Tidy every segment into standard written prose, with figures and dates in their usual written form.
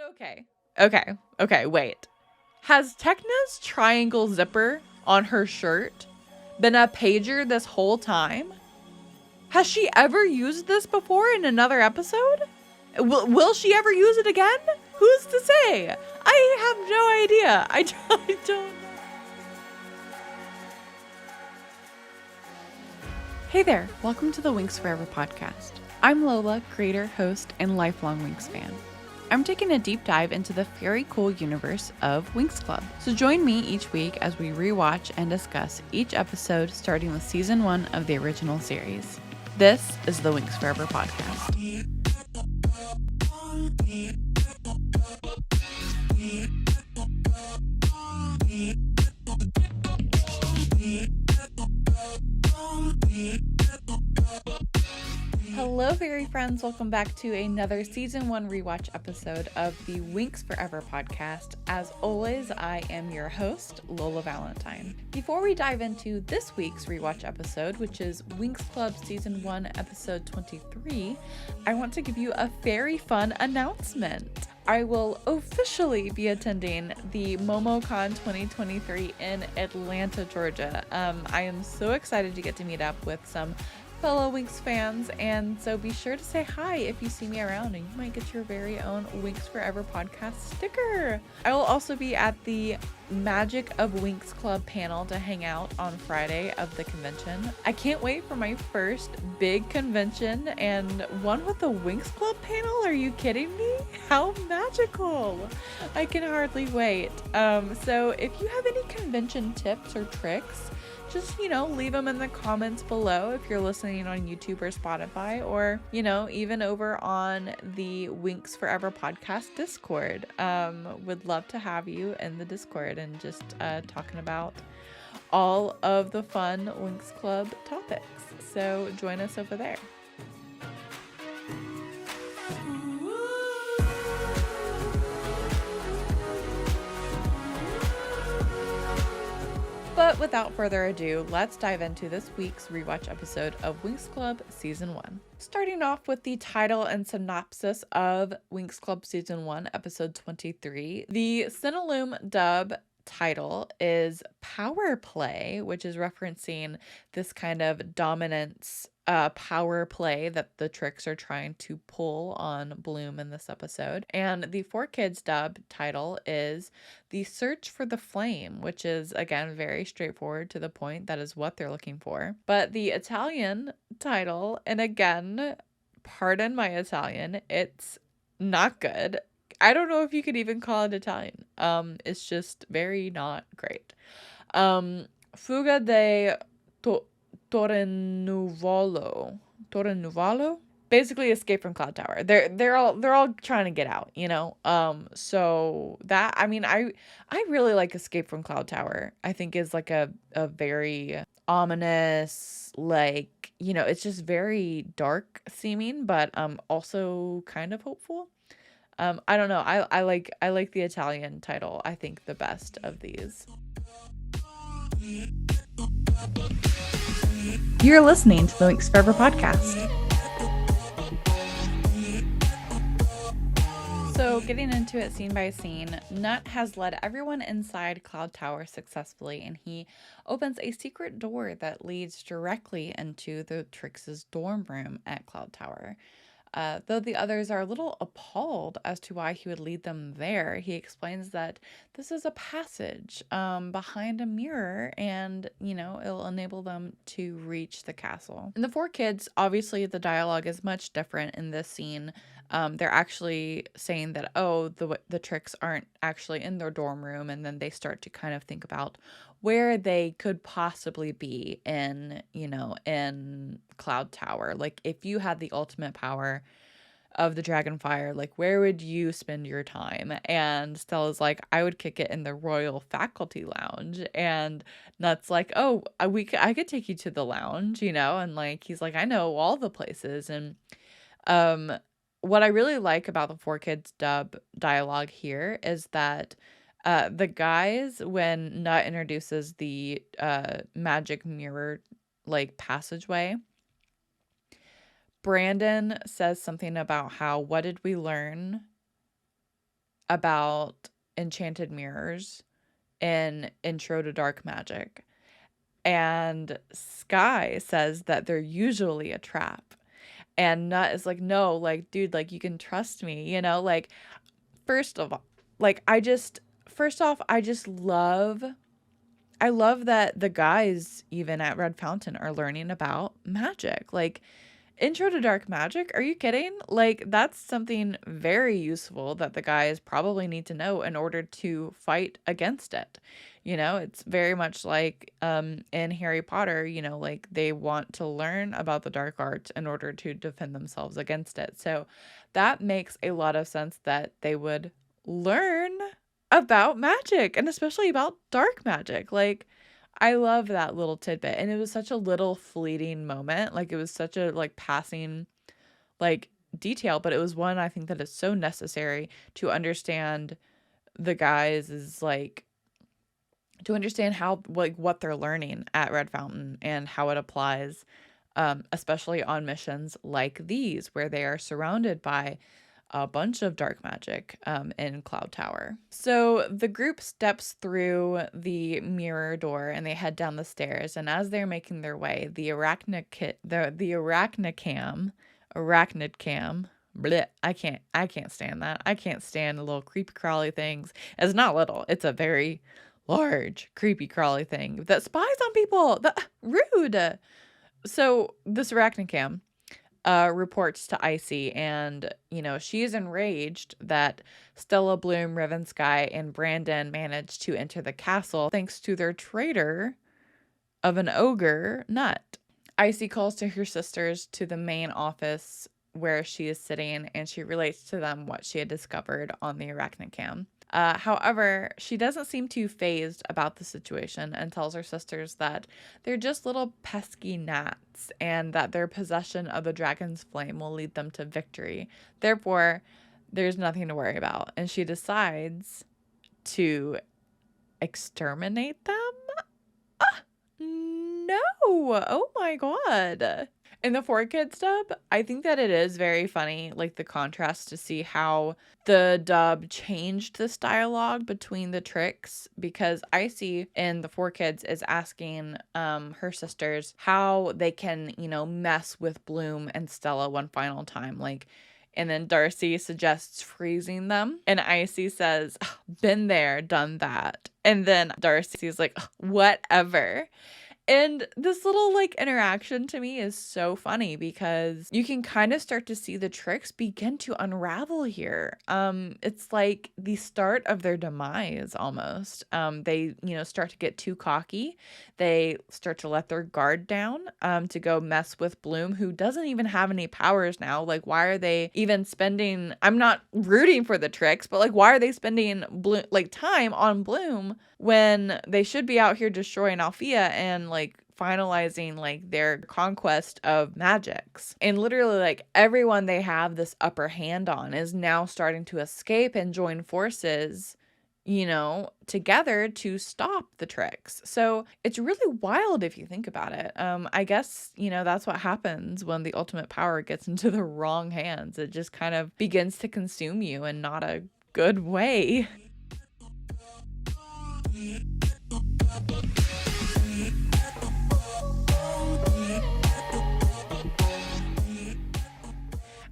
Okay, wait. Has Techna's triangle zipper on her shirt been a pager this whole time? Has she ever used this before in another episode? Will she ever use it again? Who's to say? I have no idea. I don't. Hey there, welcome to the Winx Forever podcast. I'm Lola, creator, host, and lifelong Winx fan. I'm taking a deep dive into the very cool universe of Winx Club. So join me each week as we rewatch and discuss each episode starting with season 1 of the original series. This is the Winx Forever podcast. Hello fairy friends, welcome back to another season 1 rewatch episode of the Winx Forever podcast. As always, I am your host, Lola Valentine. Before we dive into this week's rewatch episode, which is Winx Club season 1 episode 23, I want to give you a very fun announcement. I will officially be attending the MomoCon 2023 in Atlanta, Georgia. I am so excited to get to meet up with some fellow Winx fans, and so be sure to say hi if you see me around, and you might get your very own Winx Forever podcast sticker. I will also be at the Magic of Winx Club panel to hang out on Friday of the convention. I can't wait for my first big convention and one with the Winx Club panel. Are you kidding me? How magical! I can hardly wait. So if you have any convention tips or tricks, just, leave them in the comments below if you're listening on YouTube or Spotify, or, even over on the Winx Forever podcast Discord. Would love to have you in the Discord and just talking about all of the fun Winx Club topics. So join us over there. But without further ado, let's dive into this week's rewatch episode of Winx Club Season 1. Starting off with the title and synopsis of Winx Club Season 1, Episode 23. The Cinelume dub title is Power Play, which is referencing this kind of dominance power play that the Tricks are trying to pull on Bloom in this episode. And the 4Kids dub title is The Search for the Flame, which is, again, very straightforward to the point. That is what they're looking for. But the Italian title, and again, pardon my Italian, it's not good. I don't know if you could even call it Italian. It's just very not great. Fuga de Torrenuvalo. Basically, Escape from Cloud Tower. They're all trying to get out, So that, I really like Escape from Cloud Tower. I think is like a very ominous, like, it's just very dark seeming, but also kind of hopeful. I don't know. I like the Italian title, I think, the best of these. You're listening to the Winx Forever podcast. So getting into it scene by scene, Nut has led everyone inside Cloud Tower successfully, and he opens a secret door that leads directly into the Trix's dorm room at Cloud Tower. Though the others are a little appalled as to why he would lead them there, he explains that this is a passage behind a mirror, and, it'll enable them to reach the castle. In the 4Kids, obviously the dialogue is much different in this scene. They're actually saying that, the Tricks aren't actually in their dorm room, and then they start to kind of think about where they could possibly be in Cloud Tower. Like, if you had the ultimate power of the Dragonfire, like, where would you spend your time? And Stella's like, I would kick it in the Royal Faculty Lounge. And Nut's like, I could take you to the lounge, and like, he's like, I know all the places. And what I really like about the 4Kids dub dialogue here is that the guys, when Nut introduces the magic mirror like passageway, Brandon says something about how, what did we learn about enchanted mirrors in Intro to Dark Magic. And Sky says that they're usually a trap. And Nut is like, no, like, dude, like, you can trust me, you know? Like, first of all, like, first off, I love that the guys, even at Red Fountain, are learning about magic. Like, Intro to Dark Magic? Are you kidding? Like, that's something very useful that the guys probably need to know in order to fight against it. You know, it's very much like in Harry Potter, you know, like they want to learn about the dark arts in order to defend themselves against it. So that makes a lot of sense that they would learn about magic and especially about dark magic. Like, I love that little tidbit, and it was such a little fleeting moment. Like, it was such a, like, passing, like, detail, but it was one I think that is so necessary to understand the guys is, like, to understand how, like, what they're learning at Red Fountain and how it applies, especially on missions like these, where they are surrounded by a bunch of dark magic in Cloud Tower. So the group steps through the mirror door and they head down the stairs. And as they're making their way, the arachnid cam. Bleh, I can't stand that. I can't stand the little creepy crawly things. It's not little. It's a very large creepy crawly thing that spies on people. Rude. So this arachnid reports to Icy, and, you know, she is enraged that Stella, Bloom, Riven Sky, and Brandon managed to enter the castle thanks to their traitor of an ogre, Nut. Icy calls to her sisters to the main office where she is sitting, and she relates to them what she had discovered on the arachnid. However, she doesn't seem too fazed about the situation and tells her sisters that they're just little pesky gnats and that their possession of the dragon's flame will lead them to victory. Therefore, there's nothing to worry about. And she decides to exterminate them? No! Oh my god. In the 4Kids dub, I think that it is very funny, like the contrast to see how the dub changed this dialogue between the tricks, because Icy in the 4Kids is asking her sisters how they can, you know, mess with Bloom and Stella one final time. Like, and then Darcy suggests freezing them. And Icy says, been there, done that. And then Darcy's like, whatever. And this little, like, interaction to me is so funny because you can kind of start to see the tricks begin to unravel here. It's like the start of their demise almost. They, you know, start to get too cocky. They start to let their guard down to go mess with Bloom, who doesn't even have any powers now. Like, why are they even spending, I'm not rooting for the tricks, but, like, why are they spending time on Bloom when they should be out here destroying Althea and, like, finalizing, like, their conquest of magics? And literally, like, everyone they have this upper hand on is now starting to escape and join forces, you know, together to stop the tricks. So it's really wild if you think about it. I guess, you know, that's what happens when the ultimate power gets into the wrong hands. It just kind of begins to consume you in not a good way.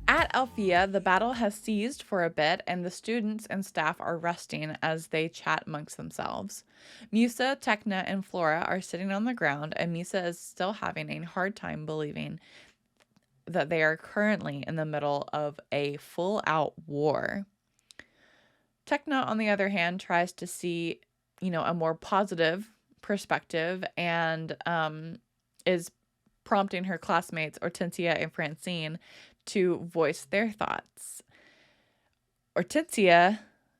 At Althea, the battle has ceased for a bit, and the students and staff are resting as they chat amongst themselves. Musa, Techna, and Flora are sitting on the ground, and Musa is still having a hard time believing that they are currently in the middle of a full-out war. Techna, on the other hand, tries to see, you know, a more positive perspective and is prompting her classmates, Hortensia and Francine, to voice their thoughts. Hortensia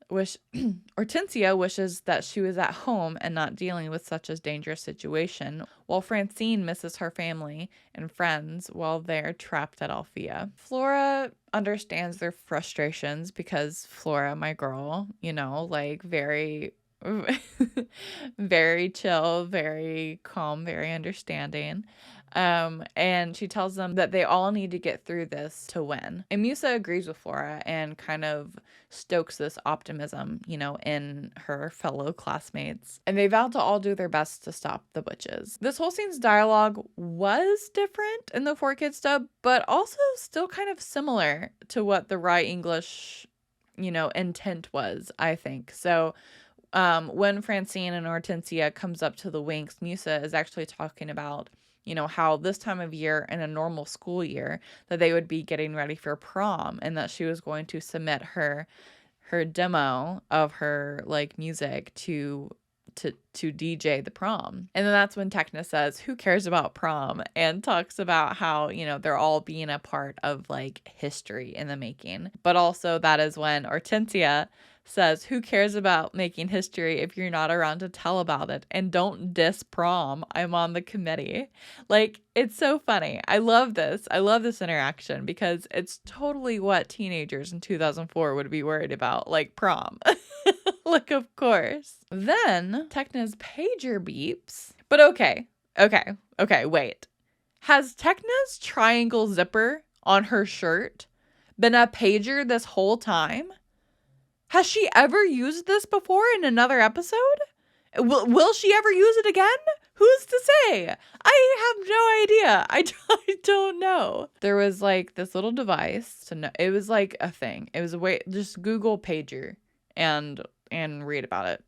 wishes that she was at home and not dealing with such a dangerous situation, while Francine misses her family and friends while they're trapped at Althea. Flora understands their frustrations because Flora, my girl, you know, like, very very chill, very calm, very understanding. And she tells them that they all need to get through this to win. And Musa agrees with Flora and kind of stokes this optimism, in her fellow classmates. And they vow to all do their best to stop the witches. This whole scene's dialogue was different in the 4Kids dub, but also still kind of similar to what the Rye English, intent was, I think. So when Francine and Hortensia comes up to the Winx, Musa is actually talking about, how this time of year in a normal school year that they would be getting ready for prom, and that she was going to submit her demo of her like music to DJ the prom. And then that's when Techna says, "Who cares about prom?" and talks about how, they're all being a part of like history in the making. But also that is when Hortensia says, "Who cares about making history if you're not around to tell about it? And don't diss prom. I'm on the committee." Like, it's so funny. I love this. I love this interaction because it's totally what teenagers in 2004 would be worried about, like prom. Like, of course. Then Techna's pager beeps. But okay, wait. Has Techna's triangle zipper on her shirt been a pager this whole time? Has she ever used this before in another episode? Will she ever use it again? Who's to say? I have no idea. I don't know. There was like this little device to know. It was like a thing. It was a way. Just Google pager and read about it.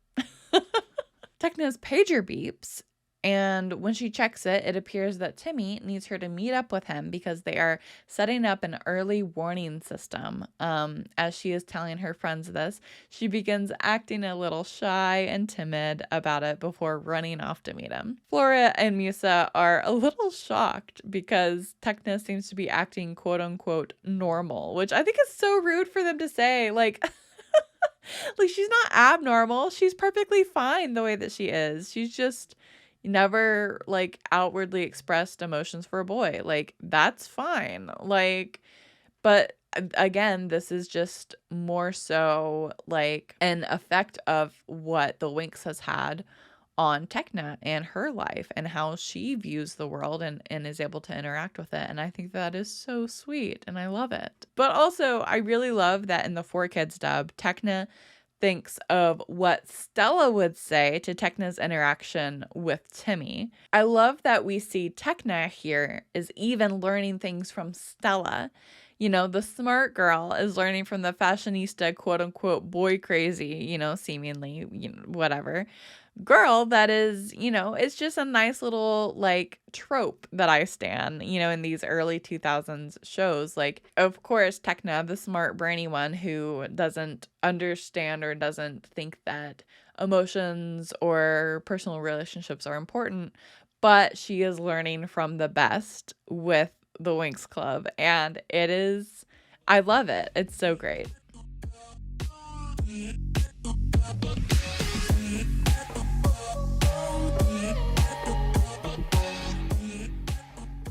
Techna's pager beeps. And when she checks it, it appears that Timmy needs her to meet up with him because they are setting up an early warning system. As she is telling her friends this, she begins acting a little shy and timid about it before running off to meet him. Flora and Musa are a little shocked because Techna seems to be acting quote unquote normal, which I think is so rude for them to say. Like, like she's not abnormal. She's perfectly fine the way that she is. She's just never like outwardly expressed emotions for a boy. Like, that's fine. Like, but again, this is just more so like an effect of what the Winx has had on Techna and her life and how she views the world and is able to interact with it. And I think that is so sweet and I love it. But also, I really love that in the 4Kids dub, Techna thinks of what Stella would say to Techna's interaction with Timmy. I love that we see Techna here is even learning things from Stella. The smart girl is learning from the fashionista, quote unquote, boy crazy, seemingly, whatever. Girl that is, it's just a nice little like trope that I stan, in these early 2000s shows. Like, of course, Techna, the smart brainy one who doesn't understand or doesn't think that emotions or personal relationships are important, but she is learning from the best with the Winx Club, and I love it. It's so great.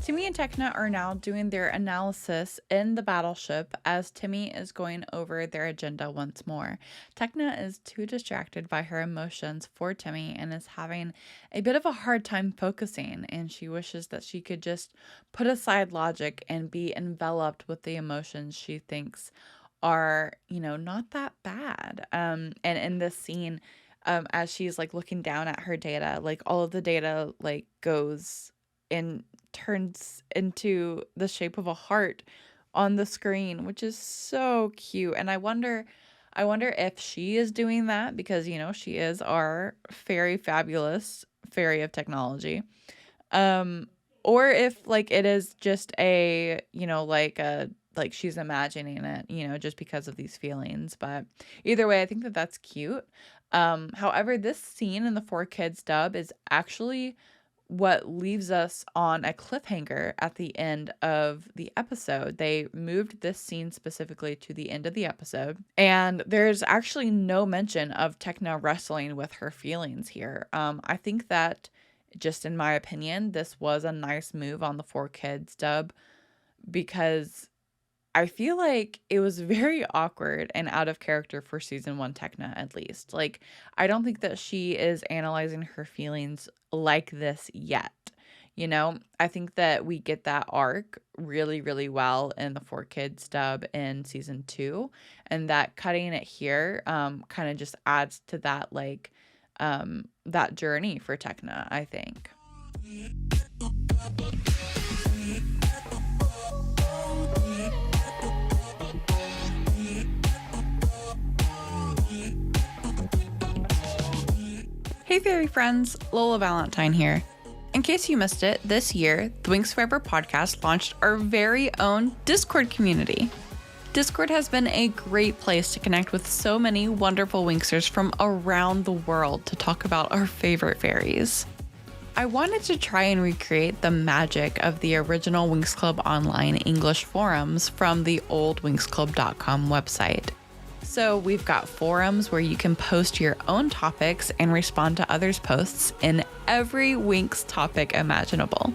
Timmy and Techna are now doing their analysis in the battleship as Timmy is going over their agenda once more. Techna is too distracted by her emotions for Timmy and is having a bit of a hard time focusing, and she wishes that she could just put aside logic and be enveloped with the emotions she thinks are, not that bad. And in this scene, as she's like looking down at her data, like all of the data like goes and turns into the shape of a heart on the screen, which is so cute. And I wonder if she is doing that because, she is our fairy fabulous fairy of technology. Or if like it is just a, like she's imagining it, just because of these feelings. But either way, I think that that's cute. However, this scene in the 4Kids dub is actually what leaves us on a cliffhanger at the end of the episode. They moved this scene specifically to the end of the episode, and there's actually no mention of Techna wrestling with her feelings here. I think that, just in my opinion, this was a nice move on the 4Kids dub because I feel like it was very awkward and out of character for season 1 Techna, at least. Like, I don't think that she is analyzing her feelings like this yet. I think that we get that arc really, really well in the 4Kids dub in season 2, and that cutting it here kind of just adds to that, like, that journey for Techna, I think. Hey fairy friends, Lola Valentine here. In case you missed it, this year, the Winx Forever podcast launched our very own Discord community. Discord has been a great place to connect with so many wonderful Winxers from around the world to talk about our favorite fairies. I wanted to try and recreate the magic of the original Winx Club online English forums from the old winxclub.com website. So we've got forums where you can post your own topics and respond to others' posts in every Winx topic imaginable.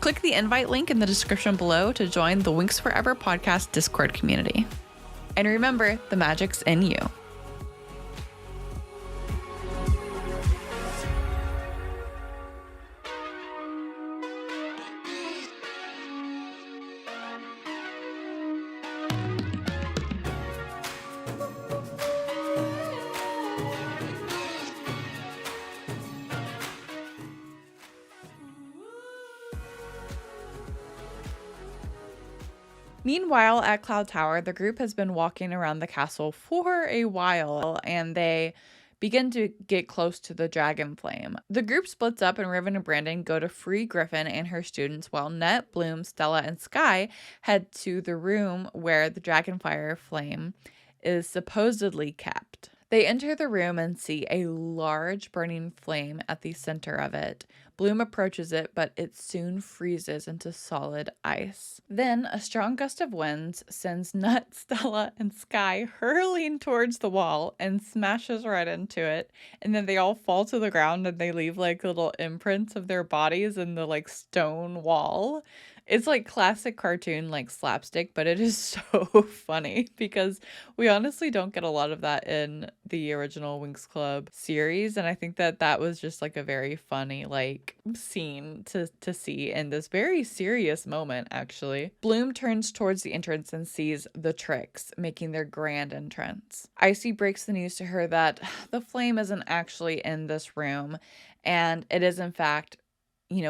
Click the invite link in the description below to join the Winx Forever podcast Discord community. And remember, the magic's in you. Meanwhile, at Cloud Tower, the group has been walking around the castle for a while, and they begin to get close to the dragon flame. The group splits up, and Riven and Brandon go to free Griffin and her students, while Net, Bloom, Stella, and Sky head to the room where the dragonfire flame is supposedly kept. They enter the room and see a large burning flame at the center of it. Bloom approaches it, but it soon freezes into solid ice. Then a strong gust of winds sends Nut, Stella, and Sky hurling towards the wall and smashes right into it. And then they all fall to the ground and they leave like little imprints of their bodies in the like stone wall. It's like classic cartoon, like slapstick, but it is so funny because we honestly don't get a lot of that in the original Winx Club series. And I think that that was just like a very funny, like, scene to see in this very serious moment, actually. Bloom turns towards the entrance and sees the Tricks making their grand entrance. Icy breaks the news to her that the flame isn't actually in this room, and it is in fact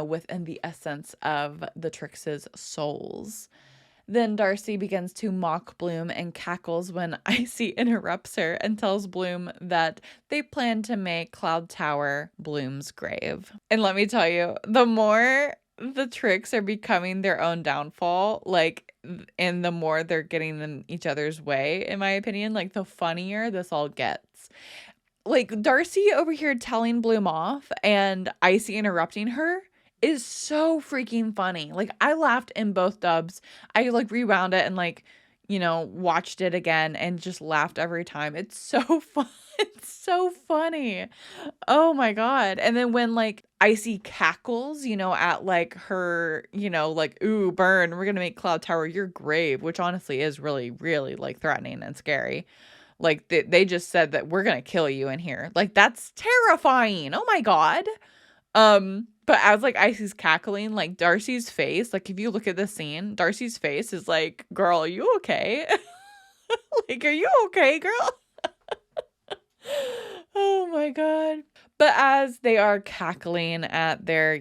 within the essence of the Trix's souls. Then Darcy begins to mock Bloom and cackles when Icy interrupts her and tells Bloom that they plan to make Cloud Tower Bloom's grave. And let me tell you, the more the Tricks are becoming their own downfall, like, and the more they're getting in each other's way, in my opinion, like, the funnier this all gets. Like, Darcy over here telling Bloom off and Icy interrupting her is so freaking funny. Like, I laughed in both dubs. I like rewound it and like, watched it again and just laughed every time. It's so fun. It's so funny. Oh my God. And then when like Icy cackles, at like her, like, ooh, burn, we're gonna make Cloud Tower your grave, which honestly is really, really like threatening and scary. Like they just said that we're gonna kill you in here. Like, that's terrifying. Oh my God. But as like Icy's cackling, like Darcy's face, like if you look at the scene, Darcy's face is like, girl, are you okay? Like, are you okay, girl? Oh my God. But as they are cackling at their,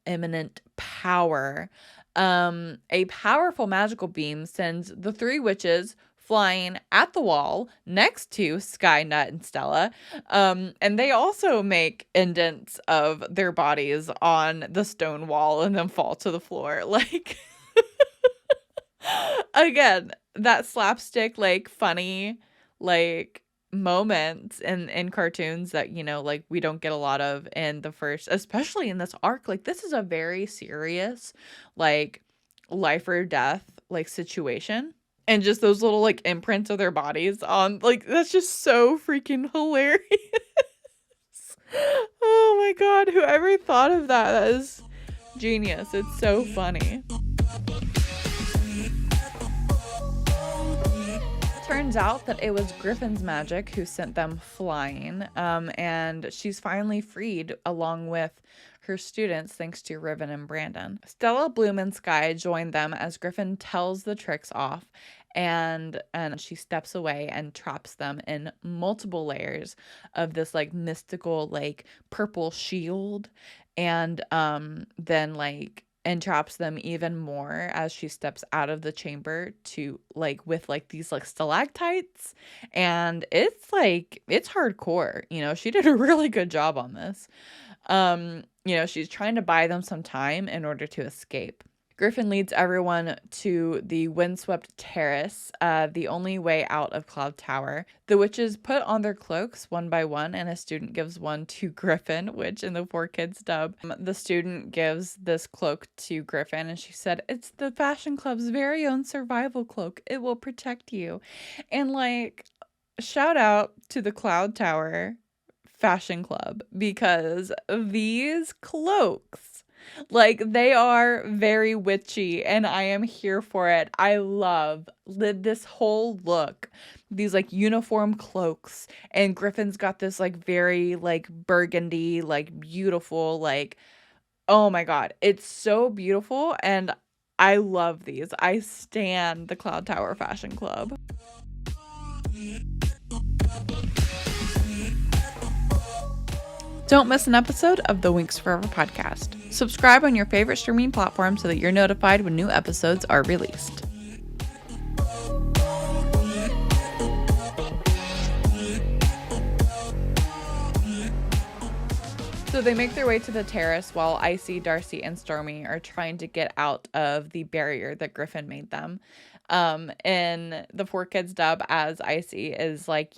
imminent power, a powerful magical beam sends the three witches flying at the wall next to Sky, Nut, and Stella. And they also make indents of their bodies on the stone wall and then fall to the floor. Like, again, that slapstick, like, funny, like, moments in cartoons that, like, we don't get a lot of in the first, especially in this arc. Like, this is a very serious, like, life or death, like, situation. And just those little, like, imprints of their bodies on, like, that's just so freaking hilarious. Oh my God, whoever thought of that, that is genius. It's so funny. turns out that it was Griffin's magic who sent them flying, and she's finally freed along with her students thanks to Riven and Brandon. Stella, Bloom, and Sky join them as Griffin tells the tricks off, and she steps away and traps them in multiple layers of this like mystical like purple shield, and then like entraps them even more as she steps out of the chamber to like with like these like stalactites, and it's hardcore. She did a really good job on this. She's trying to buy them some time in order to escape. Griffin leads everyone to the windswept terrace, the only way out of Cloud Tower. The witches put on their cloaks one by one, and a student gives one to Griffin, which in the 4Kids dub, the student gives this cloak to Griffin, and she said, "It's the Fashion Club's very own survival cloak. It will protect you." And like, shout out to the Cloud Tower Fashion Club, because these cloaks, like, they are very witchy, and I am here for it. I love this whole look. These like uniform cloaks, and Griffin's got this like very like burgundy, like beautiful, like, oh my god, it's so beautiful, and I love these. I stan the Cloud Tower Fashion Club. Don't miss an episode of the Winx Forever podcast. Subscribe on your favorite streaming platform so that you're notified when new episodes are released. So they make their way to the terrace while Icy, Darcy, and Stormy are trying to get out of the barrier that Griffin made them. In the 4Kids dub, as Icy is like,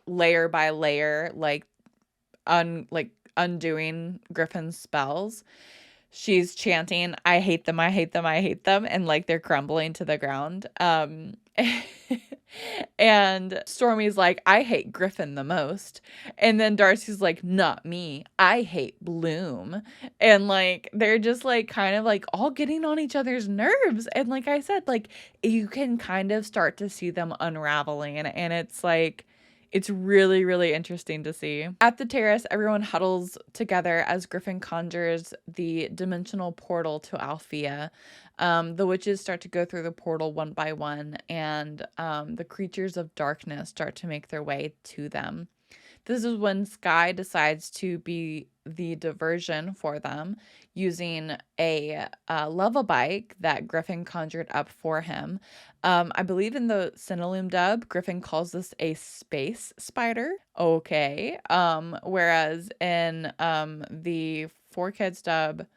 layer by layer, like undoing Griffin's spells. She's chanting, "I hate them, I hate them, I hate them," and like they're crumbling to the ground. And Stormy's like, "I hate Griffin the most." And then Darcy's like, "Not me, I hate Bloom." And like they're just like kind of like all getting on each other's nerves. And like I said, like you can kind of start to see them unraveling, and it's like it's really, really interesting to see. At the terrace, everyone huddles together as Griffin conjures the dimensional portal to Althea. The witches start to go through the portal one by one, and the creatures of darkness start to make their way to them. This is when Sky decides to be the diversion for them, using a lava bike that Griffin conjured up for him. I believe in the Cinelume dub, Griffin calls this a space spider. Okay. Whereas in the 4Kids dub,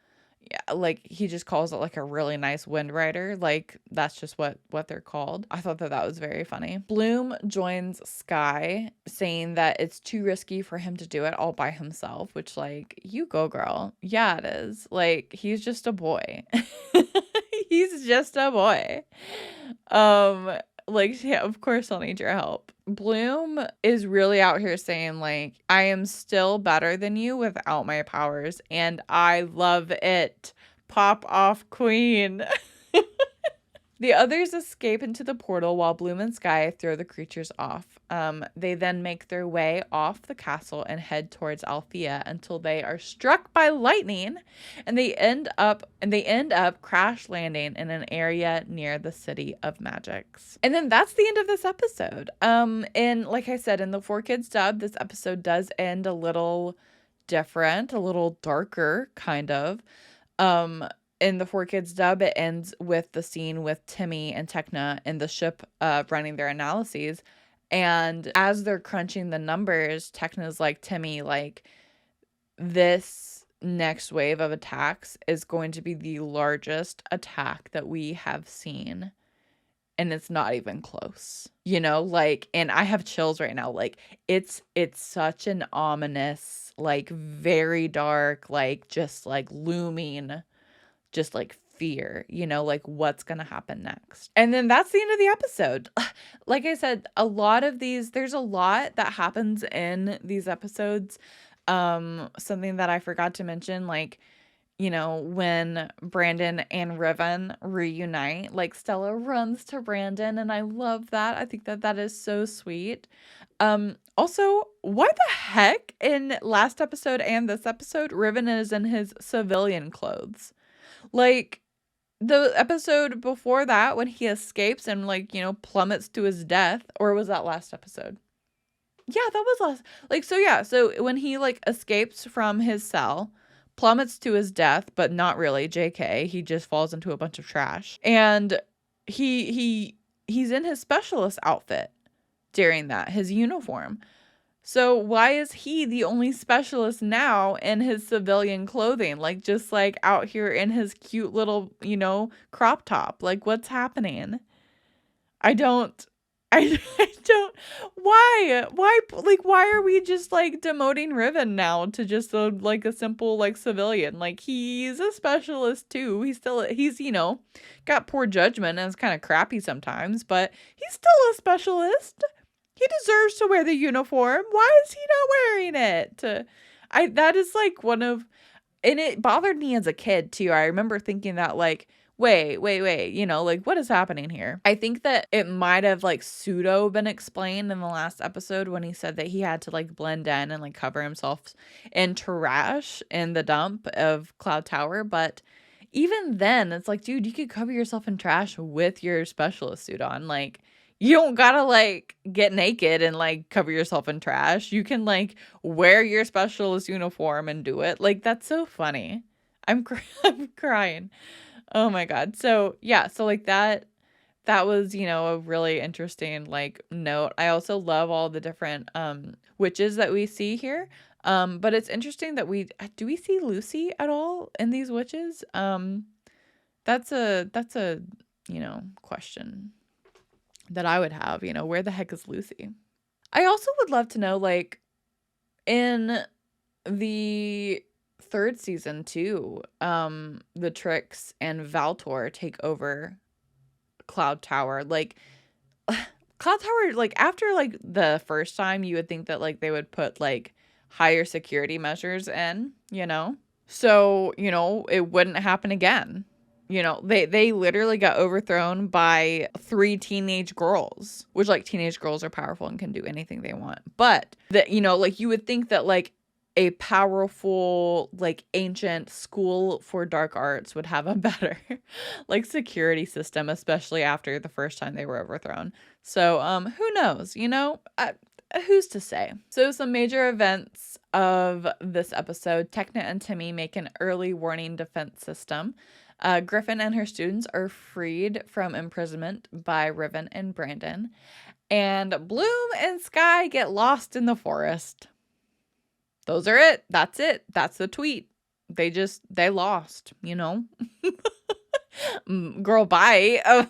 yeah, like he just calls it like a really nice wind rider. Like that's just what they're called. I thought that was very funny. Bloom joins Sky, saying that it's too risky for him to do it all by himself, which like, you go girl. Yeah, it is. Like he's just a boy. He's just a boy. Like, yeah, of course I'll need your help. Bloom is really out here saying like, "I am still better than you without my powers, and I love it. Pop off, queen." The others escape into the portal while Bloom and Sky throw the creatures off. They then make their way off the castle and head towards Althea until they are struck by lightning, and they end up crash landing in an area near the City of Magics. And then that's the end of this episode. And like I said, in the 4Kids dub, this episode does end a little different, a little darker, kind of. In the 4Kids dub, it ends with the scene with Timmy and Techna in the ship running their analyses. And as they're crunching the numbers, Techna's like, "Timmy, like, this next wave of attacks is going to be the largest attack that we have seen. And it's not even close." Like, and I have chills right now. Like, it's such an ominous, like, very dark, like, just like looming, just like fear, like what's gonna happen next. And then that's the end of the episode. Like I said, there's a lot that happens in these episodes. Something that I forgot to mention, like, when Brandon and Riven reunite, like Stella runs to Brandon, and I love that. I think that is so sweet. Also, why the heck in last episode and this episode, Riven is in his civilian clothes? Like, the episode before that, when he escapes and, like, plummets to his death, or was that last episode? Yeah, that was last. Like, so when he, like, escapes from his cell, plummets to his death, but not really, JK, he just falls into a bunch of trash. And he's in his specialist outfit during that, his uniform. So why is he the only specialist now in his civilian clothing? Like, just like out here in his cute little, crop top. Like, what's happening? I don't, why, like, why are we just like demoting Riven now to just a simple like civilian? Like, he's a specialist too. He's got poor judgment and it's kind of crappy sometimes, but he's still a specialist. He deserves to wear the uniform. Why is he not wearing it? That is like and it bothered me as a kid too. I remember thinking that like, wait, like what is happening here? I think that it might have like pseudo been explained in the last episode when he said that he had to like blend in and like cover himself in trash in the dump of Cloud Tower. But even then it's like, dude, you could cover yourself in trash with your specialist suit on. Like, you don't gotta like get naked and like cover yourself in trash. You can like wear your specialist uniform and do it. Like, that's so funny. I'm crying. Oh my God. So yeah, so like that was, a really interesting like note. I also love all the different witches that we see here. But it's interesting that we see Lucy at all in these witches? That's a question that I would have, where the heck is Lucy? I also would love to know, like, in the third season too, the Trix and Valtor take over Cloud Tower. Like, Cloud Tower, like, after like the first time, you would think that like they would put like higher security measures in, so it wouldn't happen again. They literally got overthrown by 3 teenage girls, which like teenage girls are powerful and can do anything they want. But that, like you would think that like a powerful, like ancient school for dark arts would have a better like security system, especially after the first time they were overthrown. So, who knows, who's to say? So some major events of this episode: Techna and Timmy make an early warning defense system. Griffin and her students are freed from imprisonment by Riven and Brandon. And Bloom and Sky get lost in the forest. Those are it. That's it. That's the tweet. They lost, Girl, bye.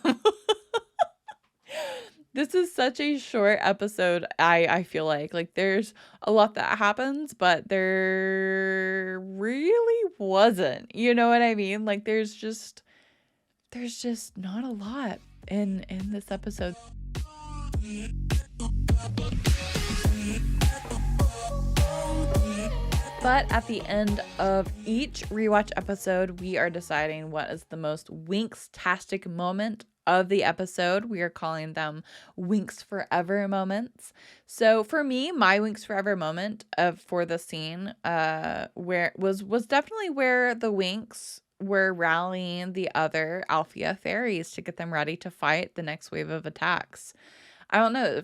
This is such a short episode, I feel like. Like, there's a lot that happens, but there really wasn't. You know what I mean? Like, there's just not a lot in this episode. But at the end of each rewatch episode, we are deciding what is the most Winx-tastic moment of the episode. We are calling them Winx Forever moments. So for me, my Winx Forever moment for the scene where was definitely where the Winx were rallying the other Alphia fairies to get them ready to fight the next wave of attacks. I don't know.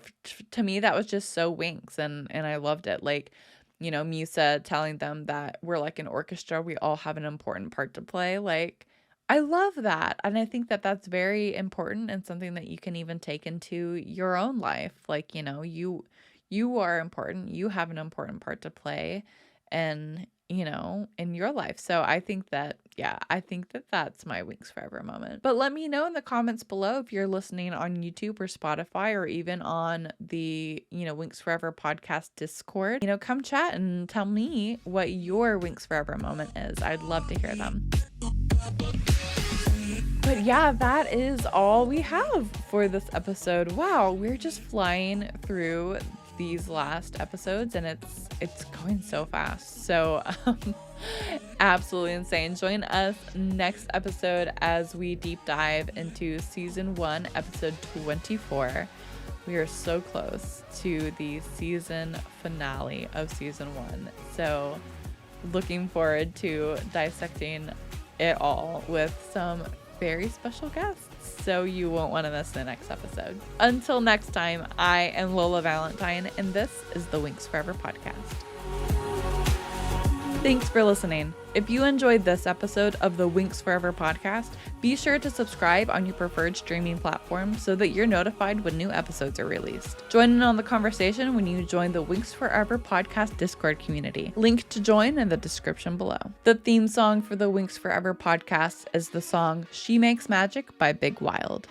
To me, that was just so Winx, and I loved it. Like, Musa telling them that we're like an orchestra. We all have an important part to play. Like, I love that. And I think that that's very important and something that you can even take into your own life. Like, you are important. You have an important part to play and, in your life. So I think that that's my Winx Forever moment. But let me know in the comments below if you're listening on YouTube or Spotify or even on the, Winx Forever podcast Discord. Come chat and tell me what your Winx Forever moment is. I'd love to hear them. But yeah, that is all we have for this episode. Wow, we're just flying through these last episodes, and it's going so fast. So absolutely insane. Join us next episode as we deep dive into season 1, episode 24. We are so close to the season finale of season 1. So looking forward to dissecting it all with some very special guests. So you won't want to miss the next episode. Until next time, I am Lola Valentine, and this is the Winx Forever podcast. Thanks for listening. If you enjoyed this episode of the Winx Forever podcast, be sure to subscribe on your preferred streaming platform so that you're notified when new episodes are released. Join in on the conversation when you join the Winx Forever podcast Discord community. Link to join in the description below. The theme song for the Winx Forever podcast is the song She Makes Magic by Big Wild.